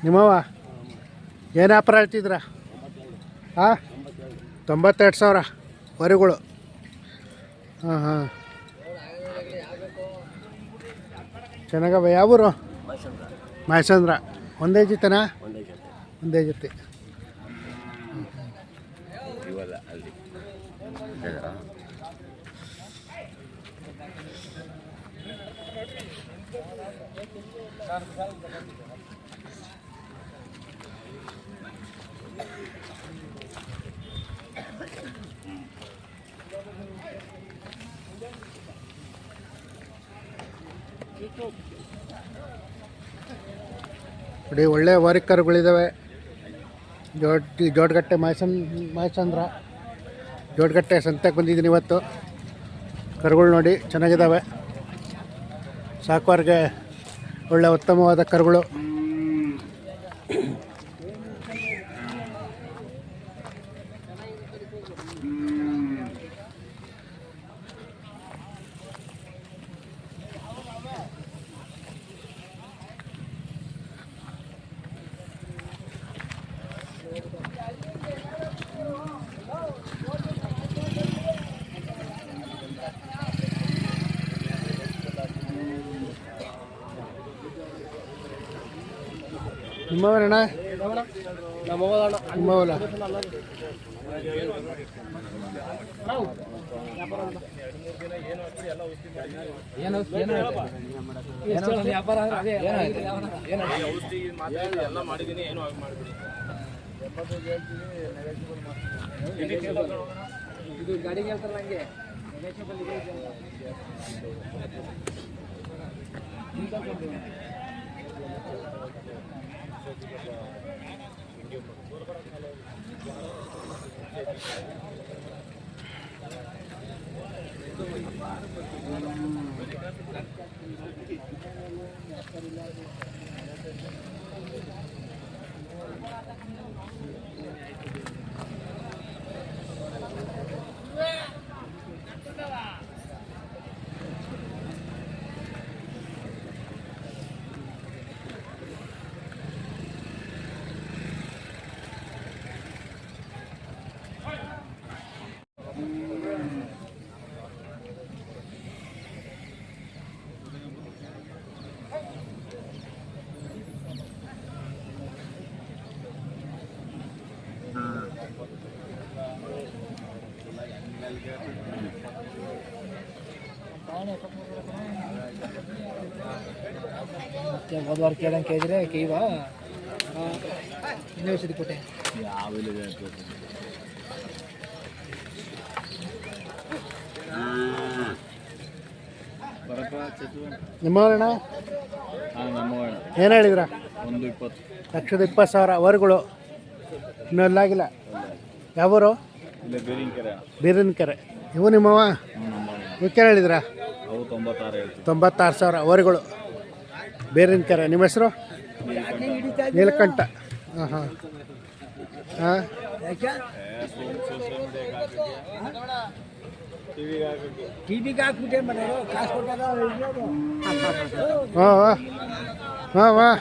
ನಿಮ್ಮವ ಏನು ವ್ಯಾಪಾರ ಹೇಳ್ತಿದ್ರ? ಹಾಂ, 92,000 ವರಿಗಳು. ಹಾಂ ಹಾಂ, ಚೆನ್ನಾಗವ. ಯಾವೂರು? ಮೈಸಂದ್ರ. ಒಂದೇ ಜೊತೆನಾ? ಒಂದೇ ಜೊತೆ. ನೋಡಿ, ಒಳ್ಳೆ ವಾರಿಕರುಗಳಿದ್ದಾವೆ. ಜೋಡಗಟ್ಟೆ ಮೈಸಂದ್ರ ಜೋಡಗಟ್ಟೆ ಸಂತೆಗೆ ಬಂದಿದ್ದೀನಿ ಇವತ್ತು. ಕರುಗಳು ನೋಡಿ ಚೆನ್ನಾಗಿದ್ದಾವೆ. ಸಾಕುವರಿಗೆ ಒಳ್ಳೆ ಉತ್ತಮವಾದ ಕರುಗಳು. ನಿಮ್ಮವರಣ್ಣ? ನಿಮ್ಮವಲ್ಲ. ಇದು ಗಾಡಿಗೆ ಹೇಳ್ತಾರಲ್ಲ ಹಂಗೆ ಹೋದವಾರ ಕೇಳಂಗೆ ಕೇಳಿದ್ರೆ ಕೈವಾ ಯೂನಿವರ್ಸಿಟಿ ಕೊಟ್ಟೆ ನಿಮ್ಮವರಣ್ಣ? ಏನು ಹೇಳಿದ್ರ? 1,20,000 ವರುಗಳು. ಇನ್ನೂ ಅಲ್ಲಾಗಿಲ್ಲ. ಯಾವೂರು? ಬೀರಿನಕೆರೆ. ಇವು ನಿಮ್ಮವ? ಇವಕ್ಕೆ ಹೇಳಿದ್ರ? 96,000 ವರುಗಳು. ಬೇರಿನಕೆರೆ. ನಿಮ್ಮ ಹೆಸರು? ನೀಲಕಂಠ. ಹಾಂ ಹಾಂ ಹಾಂ. ಟಿವಿಗೆ ಹಾಕ್ಬಿಟ್ಟೆ ಮಾಡೋರು ಕಾಸು ಕೊಟ್ಟಾಗ ಹಾಂ ಹಾಂ ಹಾಂ ಹಾಂ.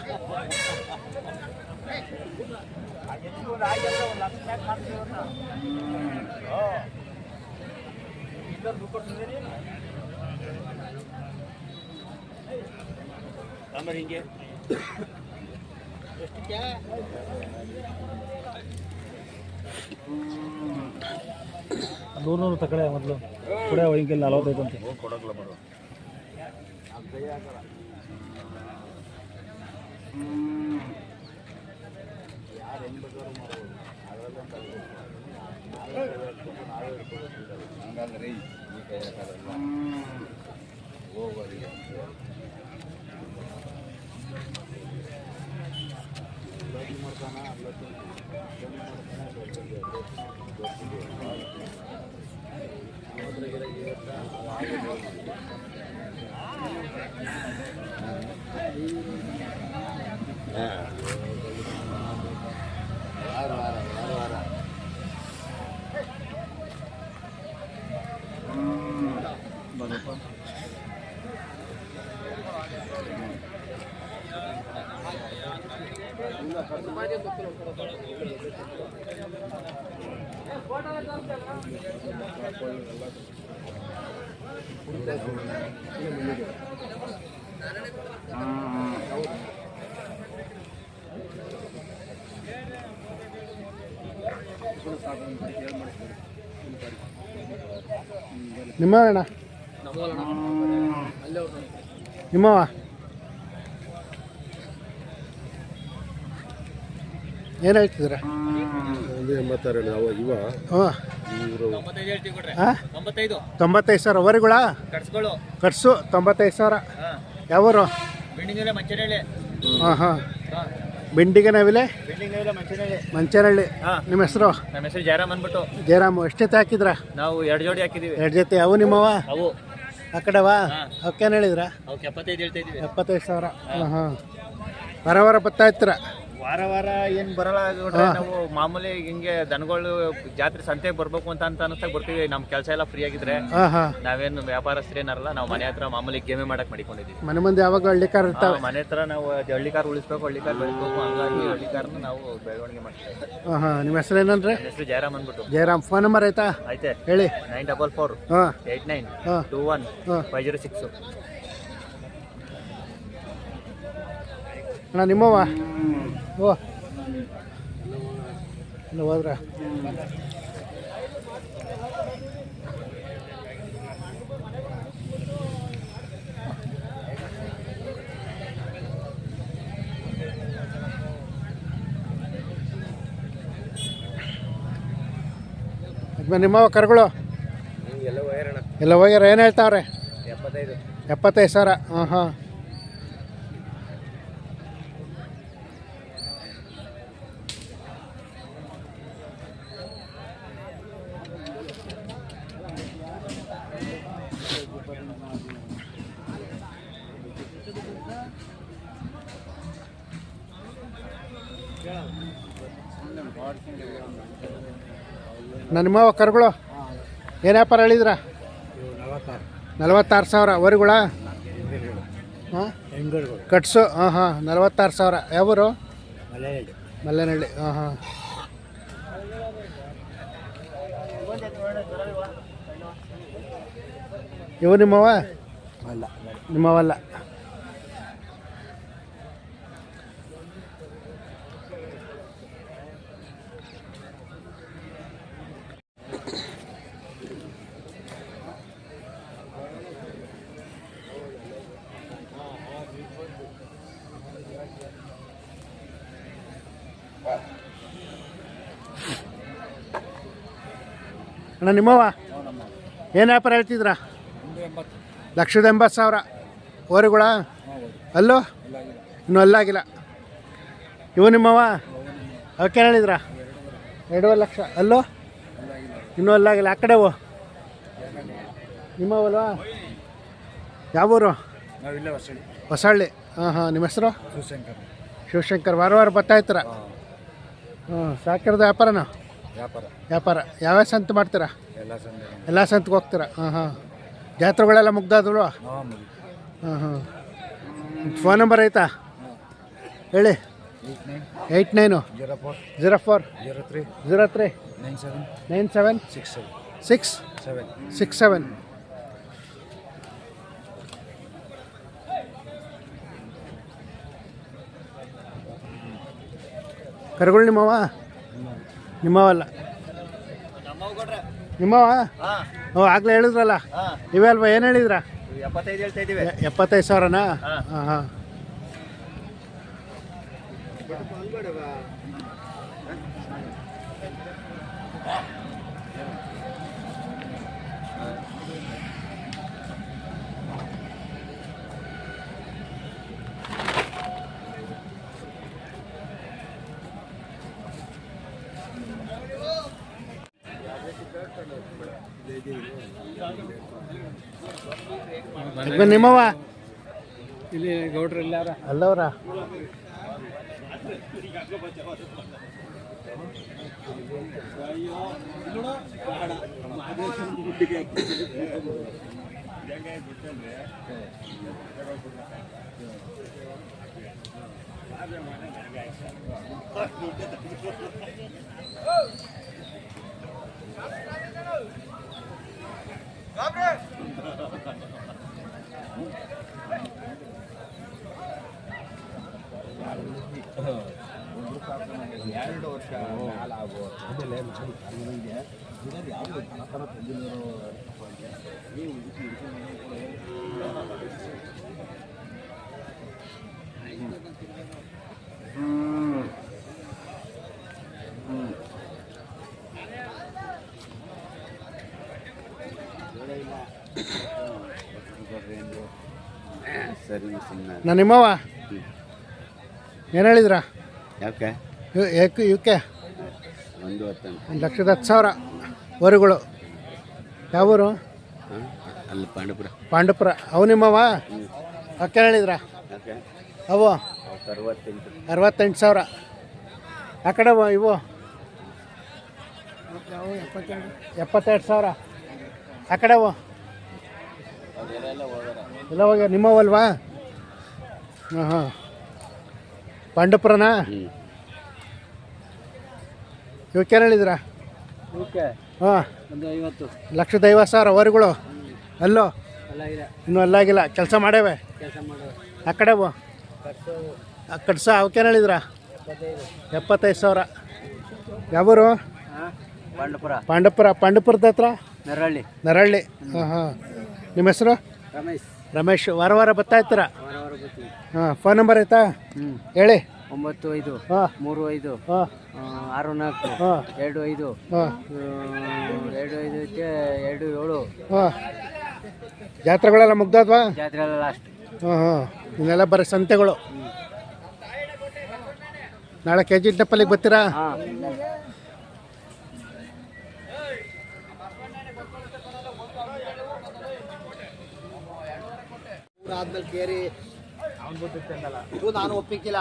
ಹಿಂಗೆ 100 ತಕಳೆ ಮೊದಲು ಕೂಡ ಹಿಂಗೆ 45 ಅಂತೆ ಕೊಡೋಗ್ಲ ಬರೋ ಯಾರು ಹೆಂಗೆ ಬೇಕಾದ್ರೂ ಮಾಡೋದು. ಹಂಗಾದ್ರೆ ಈ ಕೈ ಹಾಕೋದಲ್ಲ ಹೋಗೋರಿಗೆ ಮಾಡ್ತಾನ ನಿಮ್ಮ ಅಣ್ಣ ನಿಮ್ಮವ ಏನು ಹೇಳ್ತಿದ್ದೀರಾ? ಒಂದು 86 ನಾವು ಇವ ಹಾಂ ಇವರು ಹಾಂ 95 ಸಾವಿರ ವರಿಗಳ ಕಟ್ಸು 95 ಸಾವಿರ. ಯಾವೂರು? ಹಾಂ ಹಾಂ ಬೆಂಡಿಗೆ ನವಿಲೆ ಮಂಚನಹಳ್ಳಿ. ನಿಮ್ಮ ಹೆಸರು? ನಮ್ಮ ಹೆಸರು ಜಯರಾಮ್ ಅಂದ್ಬಿಟ್ಟು. ಜಯರಾಮ್ ಎಷ್ಟು ಜೊತೆ ಹಾಕಿದ್ರ? ನಾವು 2 ಜೋಡಿ ಹಾಕಿದೀವಿ. 2 ಜೊತೆ. ಅವು ನಿಮ್ಮವ? ಅವು ಆ ಕಡೆವಾ? ಅವಕ್ಕೇನು ಹೇಳಿದ್ರ? ಅವಕ್ಕೆ 75 ಹೇಳ್ತಾ ಇದೀವಿ. 75 ಸಾವಿರ. ಹಾಂ ಹಾಂ ವಾರ ವಾರ ಬರ್ತಾ ಇರ್ತೀರ? ವಾರ ಏನ್ ಬರಲ್ಲ ನೋಡ್ರಿ, ನಾವು ಮಾಮೂಲಿ ಹಿಂಗೆ ದನಗಳು ಜಾತ್ರೆ ಸಂತೆಗೆ ಬರ್ಬೇಕು ಅಂತ ಅನಿಸ್ದಾಗ ಬರ್ತೀವಿ. ನಮ್ ಕೆಲಸ ಎಲ್ಲ ಫ್ರೀ ಆಗಿದ್ರೆ ಹಾಂ ಹಾಂ ನಾವೇನು ವ್ಯಾಪಾರಸ್ಥರೇನಲ್ಲ. ನಾವು ಮನೆ ಹತ್ರ ಮಾಮೂಲಿ ಗೇಮೆ ಮಾಡಕ್ ಮಾಡಿಕೊಂಡಿದೀವಿ. ಮನೆ ಮುಂದೆ ಯಾವಾಗ ಹಳ್ಳಿಕಾರ ಇರ್ತಾವೆ? ಮನೆ ಹತ್ರ ನಾವು ಹಳ್ಳಿಕಾರ ಉಳಿಸ್ಬೇಕು, ಹಳ್ಳಿಕಾರ ಬೆಳೆಸ್ಬೇಕು. ಹಂಗಾಗಿ ಹಳ್ಳಿಕಾರನ ನಾವು ಬೆಳವಣಿಗೆ ಮಾಡ್ತೀವಿ. ಹಾಂ ಹಾಂ ನಿಮ್ಮ ಹೆಸರು ಏನಂದ್ರೆ? ನನ್ನ ಹೆಸರು ಜಯರಾಮ್ ಅಂದ್ಬಿಟ್ಟು. ಜಯರಾಮ್. ಫೋನ್ ನಂಬರ್ ಆಯ್ತಾ? ಐತೆ ಹೇಳಿ. 944 ಹಾಂ 89 ಹಾಂ 21 ಹಾಂ 506. ಅಣ್ಣ ನಿಮ್ಮವ? ಓ ಇಲ್ಲ ಹೋದ್ರ? ನಿಮ್ಮವ ಕರುಗಳು ಎಲ್ಲ ಹೋಗ್ಯಾರ? ಏನು ಹೇಳ್ತಾವ್ರೆ? 75 ಸಾವಿರ. ಹಾಂ ಹಾಂ ನಿಮ್ಮವ ಕರುಗಳು ಏನು ವ್ಯಾಪಾರ ಹೇಳಿದ್ರ? 46 ಸಾವಿರ ವರಿಗಳ? ಹಾಂ ಕಟ್ಸು. ಹಾಂ ಹಾಂ 46 ಸಾವಿರ. ಯಾವೂರು? ಮಲ್ಲೇನಹಳ್ಳಿ. ಹಾಂ ಹಾಂ ಇವು ನಿಮ್ಮವ? ನಿಮ್ಮವಲ್ಲ. ಅಣ್ಣ ನಿಮ್ಮವ ಏನು ವ್ಯಾಪಾರ ಹೇಳ್ತಿದ್ರ? 1,80,000 ಓರಿಗಳ? ಅಲ್ಲೋ ಇನ್ನೂ ಅಲ್ಲಾಗಿಲ್ಲ. ಇವು ನಿಮ್ಮವ? ಅವಕ್ಕೇನು ಹೇಳಿದ್ರ? 2.5 ಲಕ್ಷ. ಅಲ್ಲೋ ಇನ್ನೂ ಅಲ್ಲಾಗಿಲ್ಲ. ಆ ಕಡೆವು ನಿಮ್ಮವಲ್ವಾ? ಯಾವೂರು? ಹೊಸಹಳ್ಳಿ. ಹಾಂ ಹಾಂ ನಿಮ್ಮ ಹೆಸರು? ಶಿವಶಂಕರ್. ವಾರ ವಾರ ಬರ್ತಾ ಇರ್ತೀರ? ಹಾಂ ಸಾಕಿರೋದು ವ್ಯಾಪಾರನ? ವ್ಯಾಪಾರ. ಯಾವ್ಯಾವ ಸಂತೆ ಮಾಡ್ತೀರಾ? ಎಲ್ಲ ಸಂತೆಗೆ ಹೋಗ್ತೀರಾ? ಹಾಂ ಹಾಂ ಜಾತ್ರೆಗಳೆಲ್ಲ ಮುಗ್ದಾದಲ್ವಾ? ಹಾಂ ಹಾಂ ಫೋನ್ ನಂಬರ್ ಐತಾ? ಹೇಳಿ. 89 04 03 97 667. ಕರುಗಳು ನಿಮ್ಮವ? ನಿಮ್ಮವಲ್ಲ. ನಿಮ್ಮವ? ಓ ಆಗಲೇ ಹೇಳಿದ್ರಲ್ಲ ಇವೇ ಅಲ್ವಾ? ಏನು ಹೇಳಿದ್ರ? 75 ಹೇಳ್ತಾ ಇದೀವಿ. 75 ಸಾವಿರನಾ? ಹಾಂ ಹಾಂ ನಿಮ್ಮವ? ಇಲ್ಲಿ ಗೌಡ್ರು ಎಲ್ಲಾರ ಅಲ್ಲವ್ರ? ಸರಿ ನಾನು ನಿಮ್ಮವ ಏನು ಹೇಳಿದ್ರ ಯಾಕೆ ಇವಕ್ಕೆ 1,10,000 1,10,000 ವರುಗಳು ಯಾವೂರು ಅಲ್ಲಿ ಪಾಂಡಪುರ ಅವು ನಿಮ್ಮವ ಅವಕ್ಕೆ ಹೇಳಿದ್ರ ಯಾಕೆ ಅವು 68 68,000 ಆ ಕಡೆ ಇವು 72,000 ಆ ಕಡೆ ಅವು ಎಲ್ಲ ಹೋಗ್ಯ ನಿಮ್ಮವಲ್ವಾ ಹಾಂ ಹಾಂ ಪಾಂಡಪುರನಾ ಇವಕ್ಕೆ ಹೇಳಿದ್ರ ಹಾಂ 1,50,000 ವರುಗಳು ಅಲ್ಲೋ ಇನ್ನೂ ಅಲ್ಲಾಗಿಲ್ಲ ಕೆಲಸ ಮಾಡೇವೆ ಆ ಕಡೆ ಕಟ್ಸ ಅವಕ್ಕೇನು ಹೇಳಿದ್ರ 75,000 ಯಾವೂರು ಪಾಂಡಪುರದ ಹತ್ರ ನರಹಳ್ಳಿ ಹಾಂ ಹಾಂ ನಿಮ್ಮ ಹೆಸರು ರಮೇಶ್ ವಾರ ಬರ್ತಾ ಇರ್ತೀರಾ ಹಾಂ ಫೋನ್ ನಂಬರ್ ಆಯ್ತಾ ಹೇಳಿ 95 ಹಾಂ 35 ಹಾಂ 64 ಹಾಂ 25 ಹಾಂ 27 ಹಾಂ ಜಾತ್ರೆಗಳೆಲ್ಲ ಮುಗ್ದದ್ವಾ ಜಾತ್ರೆ ಎಲ್ಲ ಲಾಸ್ಟ್. ಹಾಂ ಹಾಂ ಇನ್ನೆಲ್ಲ ಬರೀ ಸಂತೆಗಳು ನಾಳೆ KG ಟಪ್ಪಲ್ಲಿಗೆ ಬರ್ತೀರಾ ಆದ್ಮೇಲೆ ಕೇರಿ ನಾನು ಒಪ್ಪಿಕ್ಕಿಲ್ಲ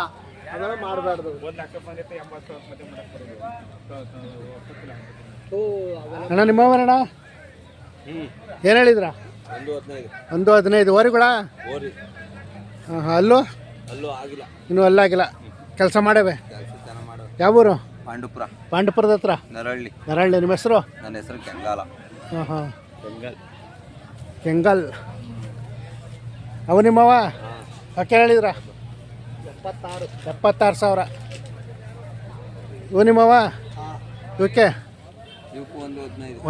ಅದೆಲ್ಲ ಮಾಡಬಾರ್ದು ಅಣ್ಣ ನಿಮ್ಮವರಣ್ಣ ಏನು ಹೇಳಿದ್ರ 1,15,000 ವರೆಗಳ ಹಾಂ ಹಾಂ ಅಲ್ಲೂ ಇನ್ನೂ ಅಲ್ಲಾಗಿಲ್ಲ ಕೆಲಸ ಮಾಡೇವೆ ಯಾವೂರು ಪಾಂಡಪುರದ ಹತ್ರ ನರಹಳ್ಳಿ ನಿಮ್ಮ ಹೆಸರು ನನ್ನ ಹೆಸರು ಕೆಂಗಾಲ ಹಾಂ ಹಾಂ ಕೆಂಗಲ್ ಅವು ನಿಮ್ಮವ ಯಾಕೆ ಹೇಳಿದ್ರ 76,000 ಇವು ನಿಮ್ಮವ ಇವಕ್ಕೆ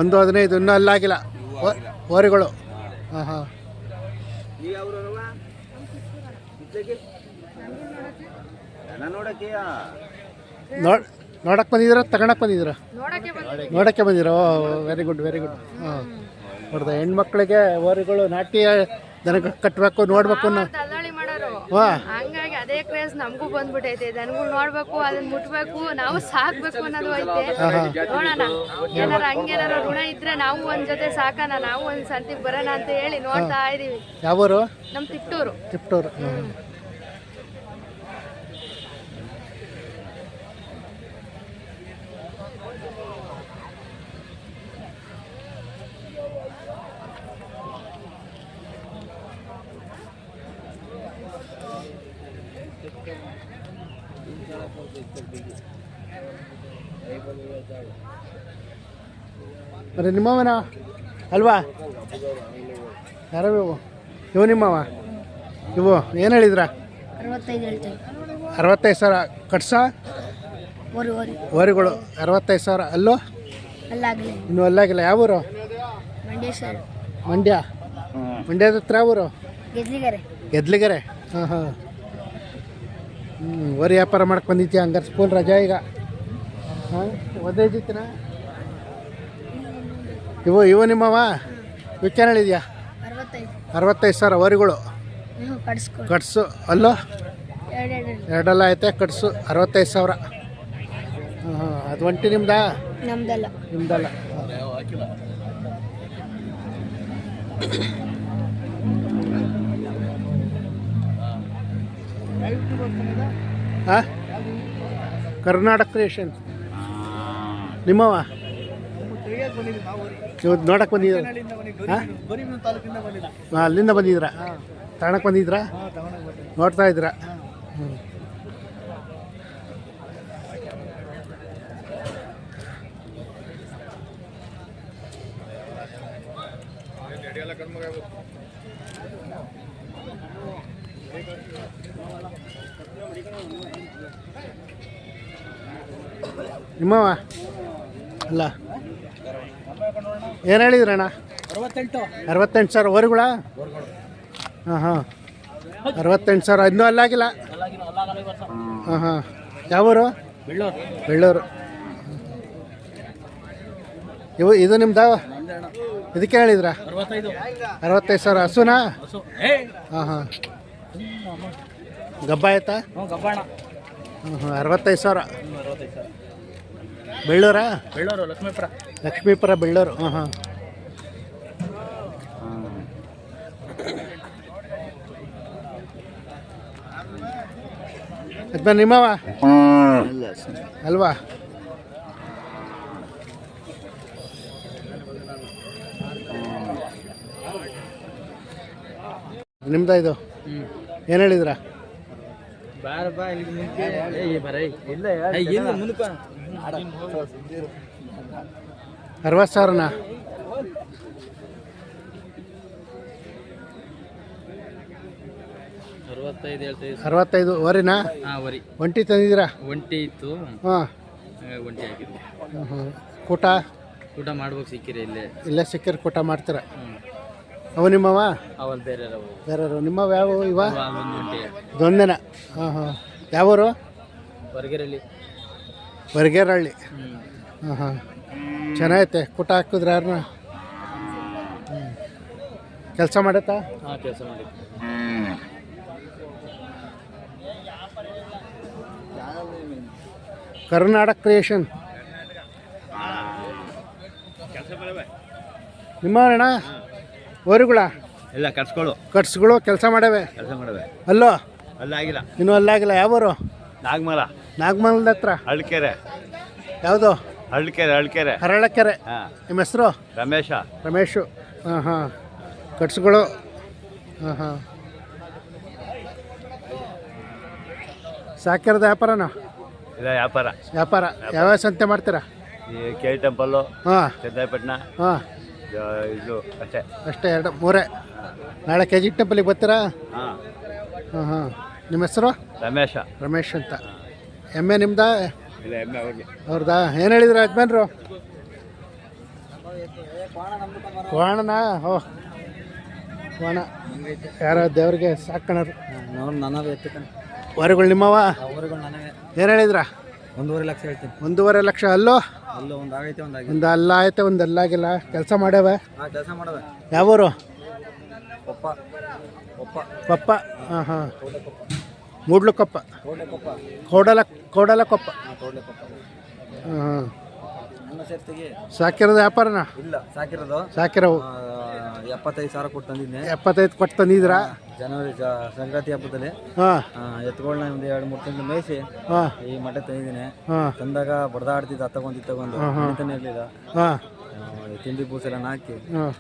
1,15,000 ಇನ್ನೂ ಅಲ್ಲಾಗಿಲ್ಲ ಓರಿಗಳು ಹಾಂ ಹಾಂ ನೋಡಕ್ಕೆ ಬಂದಿದ್ದೀರ ತಗೊಳಕ್ಕೆ ಬಂದಿದ್ದೀರ ನೋಡೋಕ್ಕೆ ಬಂದಿರ ವೆರಿ ಗುಡ್ ಹಾಂ ನೋಡ್ದ ಹೆಣ್ಮಕ್ಳಿಗೆ ಓರಿಗಳು ನಾಟಿ ದನ ಕಟ್ಟಬೇಕು ನೋಡ್ಬೇಕು ಹಂಗಾಗಿ ಅದೇ ಕ್ರೇಜ್ ನಮಗೂ ಬಂದ್ಬಿಟ್ಟೈತೆ ದನಗಳು ನೋಡ್ಬೇಕು ಅದನ್ನ ಮುಟ್ಬೇಕು ನಾವು ಸಾಕ್ಬೇಕು ಅನ್ನೋದು ಐತೆ ನೋಡೋಣ ಏನಾರ ಹಂಗೇನಾರ ಋಣ ಇದ್ರೆ ನಾವು ಒಂದ್ ಜೊತೆ ಸಾಕಣ ನಾವು ಒಂದ್ ಸಂತಿಗೆ ಬರೋಣ ಅಂತ ಹೇಳಿ ನೋಡ್ತಾ ಇದೀವಿ. ಯಾವೂರು? ನಮ್ ತಿಪ್ಟೂರು. ಮತ್ತೆ ನಿಮ್ಮವನ ಅಲ್ವಾ? ಯಾರವ ಇವು ನಿಮ್ಮವ? ಇವು ಏನು ಹೇಳಿದ್ರ? 65,000 ಕಟ್ಸ ಓರಿಗಳು 65,000 ಅಲ್ಲೋ ಇನ್ನೂ ಅಲ್ಲಾಗಿಲ್ಲ. ಯಾವೂರು? ಮಂಡ್ಯದ ಹತ್ರ ಯಾವೂರು? ಗೆದ್ಲಿಗೆರೆ. ಹಾಂ ಹಾಂ ಓರಿ ವ್ಯಾಪಾರ ಮಾಡಕ್ಕೆ ಬಂದಿದ್ಯಾ? ಹಂಗಾರೆ ಸ್ಕೂಲ್ ರಜಾ ಈಗ. ಹಾಂ ಓದೈತಿನ ಇವು ನಿಮ್ಮವ? ಇವಕ್ಕೇನು ಹೇಳಿದ್ಯಾ? 65,000 ಓರಿಗಳು ಕಟ್ಸು ಅಲ್ಲೋ ಎರಡೆಲ್ಲ ಐತೆ ಕಟ್ಸು 65,000. ಹಾಂ ಅದು ಒಂಟಿ ನಿಮ್ದಾ? ನಿಮ್ದಲ್ಲ. ಹಾಂ ಕರ್ನಾಟಕ ಕ್ರಿಯೇಷನ್ ನಿಮ್ಮವ? ಇವತ್ತು ನೋಡಕ್ಕೆ ಬಂದಿದ್ದೀರ? ಹಾಂ ಅಲ್ಲಿಂದ ಬಂದಿದ್ದೀರಾ? ತಗೊಳಕ್ಕೆ ಬಂದಿದ್ದೀರಾ? ನೋಡ್ತಾ ಇದ್ದೀರಾ? ಹ್ಞೂ ನಿಮ್ಮವ ಅಲ್ಲ ಏನು ಹೇಳಿದ್ರಣ್ಣ? 68 ಸಾವಿರ ಓರಿಗಳ? ಹಾಂ ಹಾಂ 68 ಸಾವಿರ ಇನ್ನೂ ಅಲ್ಲಾಗಿಲ್ಲ. ಹಾಂ ಹಾಂ ಯಾವೂರು? ಬೆಳ್ಳೂರು. ಇದು ನಿಮ್ದು? ಇದಕ್ಕೆ ಹೇಳಿದ್ರ? 65 ಸಾವಿರ. ಹಸುನಾ? ಹಾಂ ಹಾಂ ಗಬ್ಬ ಆಯ್ತಾ? ಹಾಂ ಹಾಂ 65 ಸಾವಿರ. ಬೆಳ್ಳೂರಾ? ಲಕ್ಷ್ಮೀಪುರ ಬೆಳ್ಳೂರು. ಹಾಂ ಹಾಂ ಅದು ನಿಮ್ಮವ ಅಲ್ವಾ? ನಿಮ್ದ ಇದು? ಏನು ಹೇಳಿದ್ರ? 60 ಸಾವಿರನಾ? 65 ವರಿನಾ? ಒಂಟಿ ತಂದಿದ್ದೀರಾ? ಒಂಟಿ ಇತ್ತು. ಹಾಂ ಒಂಟಿ ಹಾಕಿದ್ವಿ. ಹಾಂ ಕೂಟ ಊಟ ಮಾಡ್ಬೇಕು ಸಿಕ್ಕಿರಿ ಇಲ್ಲೇ ಸಿಕ್ಕಿರಿ ಕೂಟ ಮಾಡ್ತೀರ? ಅವು ನಿಮ್ಮವ? ಅವಲ್ ಬೇರೆ ಬೇರೆ ನಿಮ್ಮವ ಯಾವ ಇವ? ಒಂದು ಒಂಟಿ ಇದೊಂದೇನ? ಹಾಂ ಹಾಂ ಯಾವೂರು? ಹೊರಗೆರಲ್ಲಿ. ಹೊರಗೇರಹಳ್ಳಿ. ಹಾಂ ಹಾಂ ಚೆನ್ನಾಗೈತೆ. ಕೂಟ ಹಾಕಿದ್ರೆ ಯಾರನ್ನ ಕೆಲಸ ಮಾಡತ್ತಾ? ಹಾಂ ಕೆಲಸ ಮಾಡಿ. ಕರ್ನಾಟಕ ಕ್ರಿಯೇಷನ್ ನಿಮ್ಮವಣ್ಣ? ಓರಿಗಳ? ಇಲ್ಲ ಕಟ್ಸ್ಗಳು ಕೆಲಸ ಮಾಡವೆ. ಅಲ್ಲೋ? ಅಲ್ಲಾಗಿಲ್ಲ. ಇನ್ನೂ ಅಲ್ಲಾಗಿಲ್ಲ. ಯಾವೂರು? ನಾಗಮಲದ ಹತ್ರ. ಹಳ್ಕೆರೆ. ಯಾವುದು? ಹಳ್ಕೆರೆ. ಹರಳಕೆರೆ. ನಿಮ್ಮ ಹೆಸರು? ರಮೇಶು. ಹಾಂ ಹಾಂ ಕಟ್ಸ್ಗಳು. ಹಾಂ ಹಾಂ ಸಾಕಿರದ ವ್ಯಾಪಾರನಾ? ವ್ಯಾಪಾರ. ಯಾವ್ಯಾವ ಸಂತೆ ಮಾಡ್ತೀರಾ? K temple. ಹಾಂ ಚಂದಾಯಪಟ್ಟಣ. ಹಾಂ ಇದು ಅಷ್ಟೇ. ಅಷ್ಟೇ 2-3. ನಾಳೆ KG ಟೆಂಪಲಿಗೆ ಬರ್ತೀರಾ? ಹಾಂ ಹಾಂ ಹಾಂ ನಿಮ್ಮ ಹೆಸರು? ರಮೇಶ್ ಅಂತ. ಎಮ್ಮೆ ನಿಮ್ದಾ? ಅವ್ರದಾ? ಏನು ಹೇಳಿದ್ರು ಯಜಮಾನ್ರು? ಕೋಣನಾ? ಓ ಕೋಣ ಯಾರೋ ದೇವ್ರಿಗೆ ಸಾಕಣರು. ಹೊರಗಳು ನಿಮ್ಮವ? ಏನು ಹೇಳಿದ್ರ? 1.5 ಲಕ್ಷ ಹೇಳ್ತೀನಿ. 1.5 ಲಕ್ಷ. ಅಲ್ಲೋ? ಒಂದು ಆಗೈತೆ ಒಂದು ಅಲ್ಲ ಐತೆ ಒಂದು ಅಲ್ಲಾಗಿಲ್ಲ. ಕೆಲಸ ಮಾಡ್ಯಾವೆ? ಕೆಲಸ ಮಾಡವೆ. ಯಾವೂರು? ಕೊಪ್ಪ. ಹಾಂ ಹಾಂ ಮೂಡ್ಲುಕೊಪ್ಪ. ಕೋಡಲಕೊಪ್ಪ. ಹಾಂ ಹಾಂ ಸಾಕಿರೋದು ವ್ಯಾಪಾರನ? ಇಲ್ಲ ಸಾಕಿರೋವು 75 ಸಾವಿರ ಕೊಟ್ಟು ತಂದಿದ್ದೆ. 75 ಕೊಟ್ಟು ತಂದಿದ್ರಾ? ಜನವರಿ ಸಂಕ್ರಾಂತಿ ಹಬ್ಬದಲ್ಲಿ. ಹಾಂ ಎತ್ಕೊಳ್ಳ ಒಂದು 2-3 ತಿಂಗಳು ಮೇಯಿಸಿ ಹಾಂ ಈ ಮಠ ತಂದಿದ್ದೀನಿ. ಹಾಂ ತಂದಾಗ ಬಡ್ದಾಡ್ತಿದ್ದ ತಗೊಂಡು ಇರಲಿಲ್ಲ. ಹಾಂ ತಿಂಡಿ ಬೂಸೆಲ್ಲ ಹಾಕಿ ಹಾಂ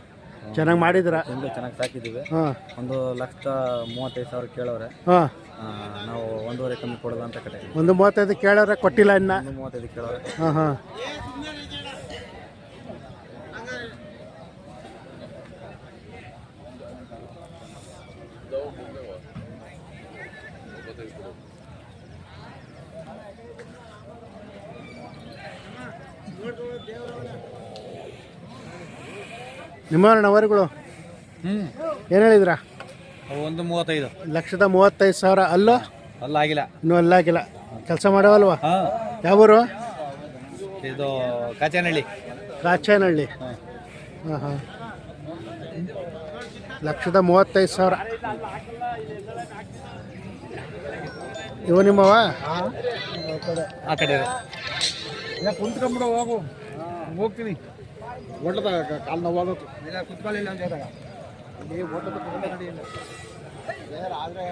ಚೆನ್ನಾಗಿ ಮಾಡಿದ್ರ? ಚೆನ್ನಾಗಿ ಸಾಕಿದ್ದೀವಿ. ಹಾಂ 1,35,000 ಕೇಳವ್ರೆ. ಹಾಂ ನಾವು 1.5 ಕಮ್ಮಿ ಕೊಡೋದು ಅಂತ ಕಡೆ. 1.35 ಕೇಳೋರೆ ಕೊಟ್ಟಿಲ್ಲ ಇನ್ನ? 1.35 ಕೇಳವ್ರೆ. ಹಾಂ ಹಾಂ ನಿಮ್ಮವರಣ್ಣ ವರಿಗಳು? ಏನು ಹೇಳಿದ್ರ? 1.35 1,35,000. ಅಲ್ಲೋ? ಅಲ್ಲಾಗಿಲ್ಲ. ಇನ್ನೂ ಅಲ್ಲಾಗಿಲ್ಲ. ಕೆಲಸ ಮಾಡವಲ್ವಾ? ಯಾವೂರು? ಇದು ಕಾಚನಹಳ್ಳಿ. ಹಾಂ ಹಾಂ 1,35,000. ಇವು ನಿಮ್ಮವ? ಆ ಕಡೆ ಕುಂತ್ಕೊಂಡ್ಬಿಡು ಹೋಗ್ತೀನಿ. ಒಳ್ಳದ ಕಾಲು ನೋವು ಹೋಗೋದು. ಕುತ್ಕೊಳ್ಳಿಲ್ಲ ಅಂತ ಹೇಳಿದಾಗ ಇಲ್ಲಿ ಓಟದ ನಡಿ ಆದರೆ